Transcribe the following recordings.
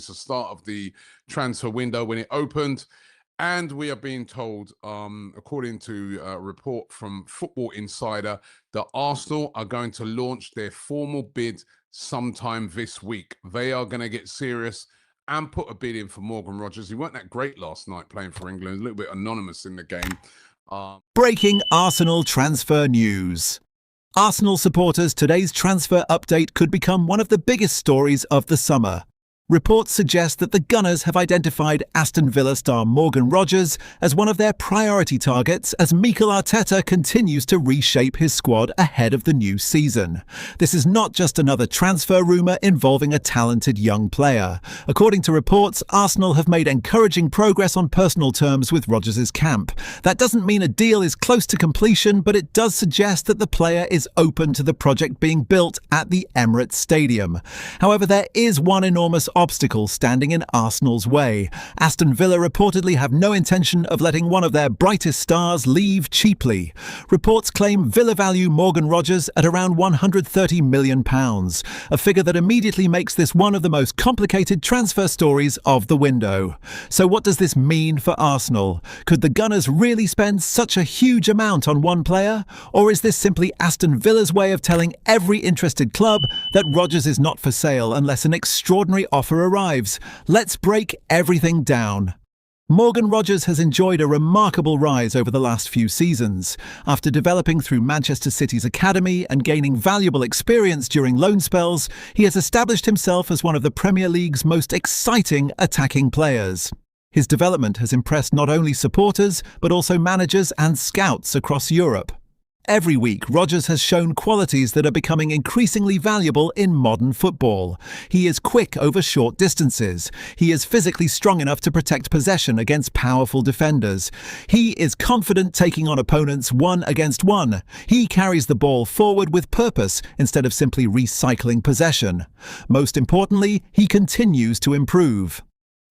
since the start of the transfer window when it opened. And we are being told, according to a report from Football Insider, that Arsenal are going to launch their formal bid sometime this week. They are going to get serious and put a bid in for Morgan Rogers. He weren't that great last night playing for England, a little bit anonymous in the game. Breaking Arsenal transfer news. Arsenal supporters, today's transfer update could become one of the biggest stories of the summer. Reports suggest that the Gunners have identified Aston Villa star Morgan Rogers as one of their priority targets as Mikel Arteta continues to reshape his squad ahead of the new season. This is not just another transfer rumour involving a talented young player. According to reports, Arsenal have made encouraging progress on personal terms with Rogers' camp. That doesn't mean a deal is close to completion, but it does suggest that the player is open to the project being built at the Emirates Stadium. However, there is one enormous obstacle standing in Arsenal's way. Aston Villa reportedly have no intention of letting one of their brightest stars leave cheaply. Reports claim Villa value Morgan Rogers at around £130 million, a figure that immediately makes this one of the most complicated transfer stories of the window. So what does this mean for Arsenal? Could the Gunners really spend such a huge amount on one player? Or is this simply Aston Villa's way of telling every interested club that Rogers is not for sale unless an extraordinary offer arrives? Let's break everything down. Morgan Rogers has enjoyed a remarkable rise over the last few seasons. After developing through Manchester City's academy and gaining valuable experience during loan spells, he has established himself as one of the Premier League's most exciting attacking players. His development has impressed not only supporters, but also managers and scouts across Europe. Every week, Rogers has shown qualities that are becoming increasingly valuable in modern football. He is quick over short distances. He is physically strong enough to protect possession against powerful defenders. He is confident taking on opponents 1-against-1. He carries the ball forward with purpose instead of simply recycling possession. Most importantly, he continues to improve.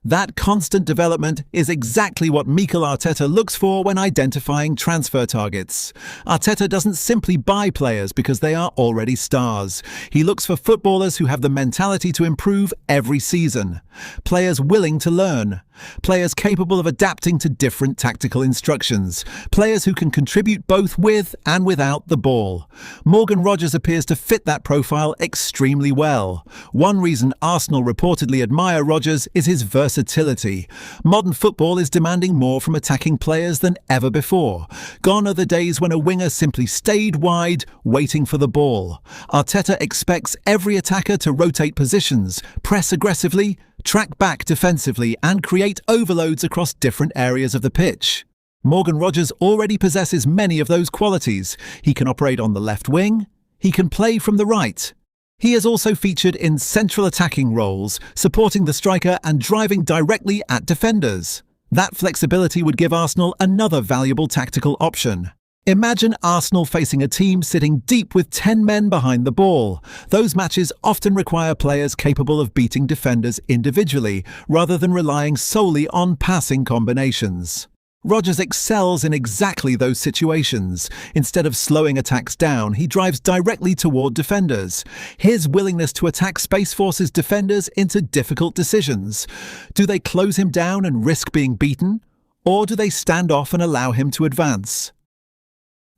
That constant development is exactly what Mikel Arteta looks for when identifying transfer targets. Arteta doesn't simply buy players because they are already stars. He looks for footballers who have the mentality to improve every season. Players willing to learn. Players capable of adapting to different tactical instructions. Players who can contribute both with and without the ball. Morgan Rogers appears to fit that profile extremely well. One reason Arsenal reportedly admire Rogers is his versatility. Modern football is demanding more from attacking players than ever before. Gone are the days when a winger simply stayed wide, waiting for the ball. Arteta expects every attacker to rotate positions, press aggressively, track back defensively, and create overloads across different areas of the pitch. Morgan Rogers already possesses many of those qualities. He can operate on the left wing. He can play from the right. He is also featured in central attacking roles, supporting the striker and driving directly at defenders. That flexibility would give Arsenal another valuable tactical option. Imagine Arsenal facing a team sitting deep with 10 men behind the ball. Those matches often require players capable of beating defenders individually, rather than relying solely on passing combinations. Rogers excels in exactly those situations. Instead of slowing attacks down, he drives directly toward defenders. His willingness to attack space forces defenders into difficult decisions. Do they close him down and risk being beaten? Or do they stand off and allow him to advance?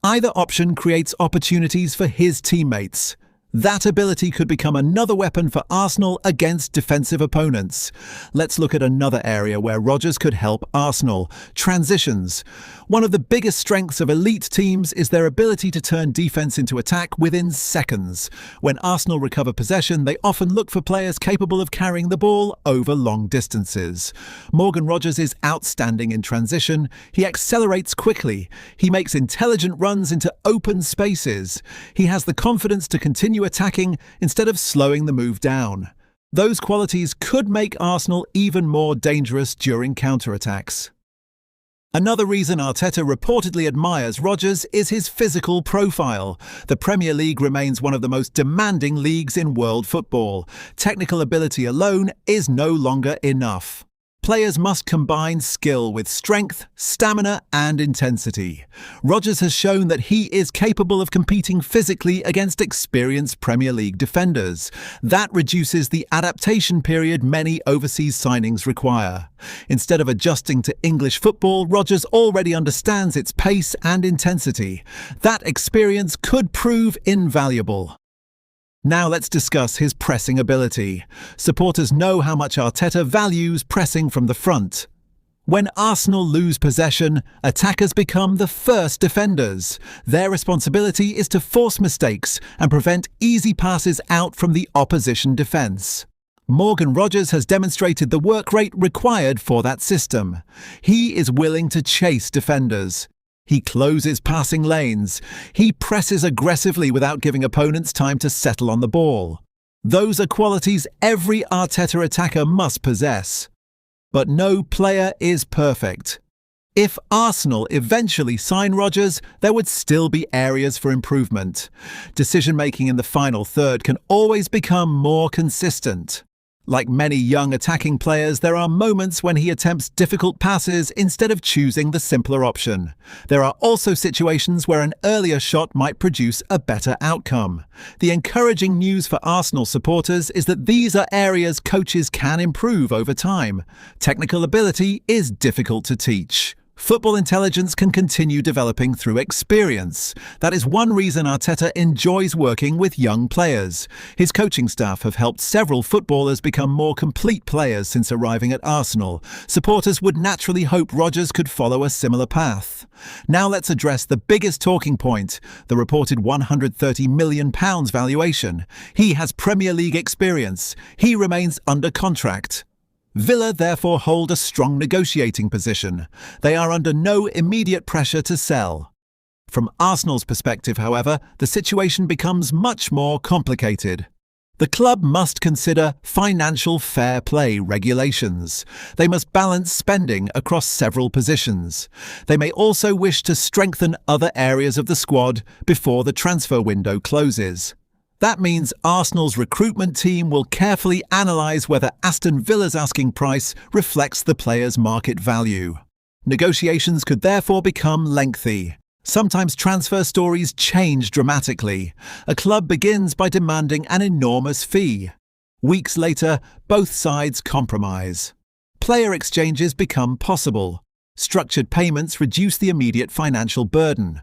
Either option creates opportunities for his teammates. That ability could become another weapon for Arsenal against defensive opponents. Let's look at another area where Rogers could help Arsenal: transitions. One of the biggest strengths of elite teams is their ability to turn defense into attack within seconds. When Arsenal recover possession, they often look for players capable of carrying the ball over long distances. Morgan Rogers is outstanding in transition. He accelerates quickly. He makes intelligent runs into open spaces. He has the confidence to continue attacking instead of slowing the move down. Those qualities could make Arsenal even more dangerous during counterattacks. Another reason Arteta reportedly admires Rogers is his physical profile. The Premier League remains one of the most demanding leagues in world football. Technical ability alone is no longer enough. Players must combine skill with strength, stamina, and intensity. Rodgers has shown that he is capable of competing physically against experienced Premier League defenders. That reduces the adaptation period many overseas signings require. Instead of adjusting to English football, Rodgers already understands its pace and intensity. That experience could prove invaluable. Now let's discuss his pressing ability. Supporters know how much Arteta values pressing from the front. When Arsenal lose possession, attackers become the first defenders. Their responsibility is to force mistakes and prevent easy passes out from the opposition defence. Morgan Rodgers has demonstrated the work rate required for that system. He is willing to chase defenders. He closes passing lanes. He presses aggressively without giving opponents time to settle on the ball. Those are qualities every Arteta attacker must possess. But no player is perfect. If Arsenal eventually sign Rodgers, there would still be areas for improvement. Decision-making in the final third can always become more consistent. Like many young attacking players, there are moments when he attempts difficult passes instead of choosing the simpler option. There are also situations where an earlier shot might produce a better outcome. The encouraging news for Arsenal supporters is that these are areas coaches can improve over time. Technical ability is difficult to teach. Football intelligence can continue developing through experience. That is one reason Arteta enjoys working with young players. His coaching staff have helped several footballers become more complete players since arriving at Arsenal. Supporters would naturally hope Rodgers could follow a similar path. Now let's address the biggest talking point, the reported £130 million valuation. He has Premier League experience. He remains under contract. Villa therefore hold a strong negotiating position. They are under no immediate pressure to sell. From Arsenal's perspective, however, the situation becomes much more complicated. The club must consider financial fair play regulations. They must balance spending across several positions. They may also wish to strengthen other areas of the squad before the transfer window closes. That means Arsenal's recruitment team will carefully analyse whether Aston Villa's asking price reflects the player's market value. Negotiations could therefore become lengthy. Sometimes transfer stories change dramatically. A club begins by demanding an enormous fee. Weeks later, both sides compromise. Player exchanges become possible. Structured payments reduce the immediate financial burden.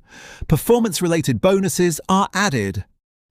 Performance-related bonuses are added.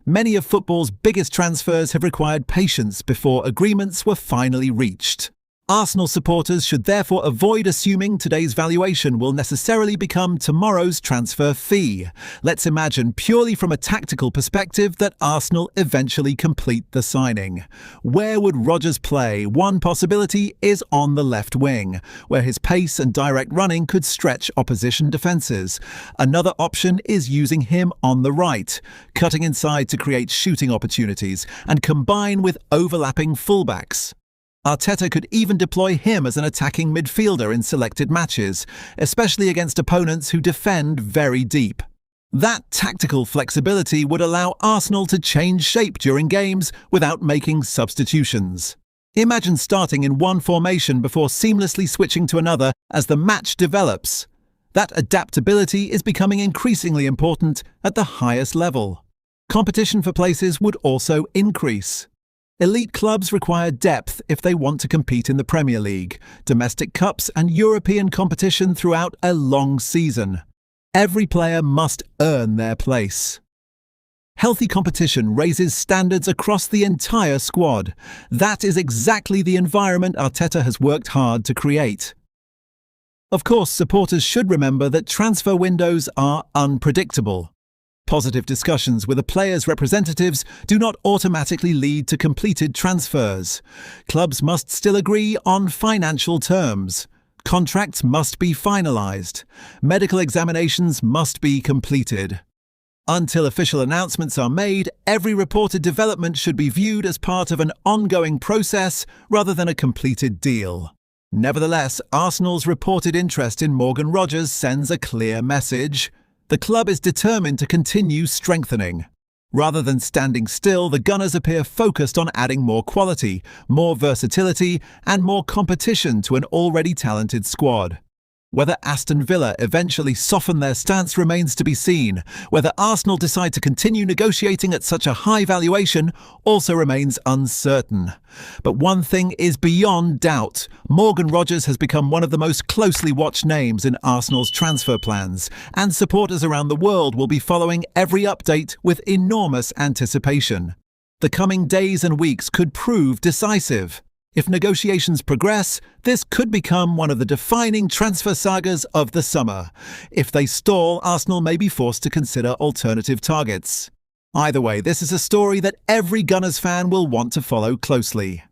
Many of football's biggest transfers have required patience before agreements were finally reached. Arsenal supporters should therefore avoid assuming today's valuation will necessarily become tomorrow's transfer fee. Let's imagine purely from a tactical perspective that Arsenal eventually complete the signing. Where would Rodgers play? One possibility is on the left wing, where his pace and direct running could stretch opposition defences. Another option is using him on the right, cutting inside to create shooting opportunities and combine with overlapping fullbacks. Arteta could even deploy him as an attacking midfielder in selected matches, especially against opponents who defend very deep. That tactical flexibility would allow Arsenal to change shape during games without making substitutions. Imagine starting in one formation before seamlessly switching to another as the match develops. That adaptability is becoming increasingly important at the highest level. Competition for places would also increase. Elite clubs require depth if they want to compete in the Premier League, domestic cups and European competition throughout a long season. Every player must earn their place. Healthy competition raises standards across the entire squad. That is exactly the environment Arteta has worked hard to create. Of course, supporters should remember that transfer windows are unpredictable. Positive discussions with a player's representatives do not automatically lead to completed transfers. Clubs must still agree on financial terms. Contracts must be finalised. Medical examinations must be completed. Until official announcements are made, every reported development should be viewed as part of an ongoing process rather than a completed deal. Nevertheless, Arsenal's reported interest in Morgan Rodgers sends a clear message. The club is determined to continue strengthening. Rather than standing still, the Gunners appear focused on adding more quality, more versatility, and more competition to an already talented squad. Whether Aston Villa eventually soften their stance remains to be seen. Whether Arsenal decide to continue negotiating at such a high valuation also remains uncertain. But one thing is beyond doubt. Morgan Rogers has become one of the most closely watched names in Arsenal's transfer plans, and supporters around the world will be following every update with enormous anticipation. The coming days and weeks could prove decisive. If negotiations progress, this could become one of the defining transfer sagas of the summer. If they stall, Arsenal may be forced to consider alternative targets. Either way, this is a story that every Gunners fan will want to follow closely.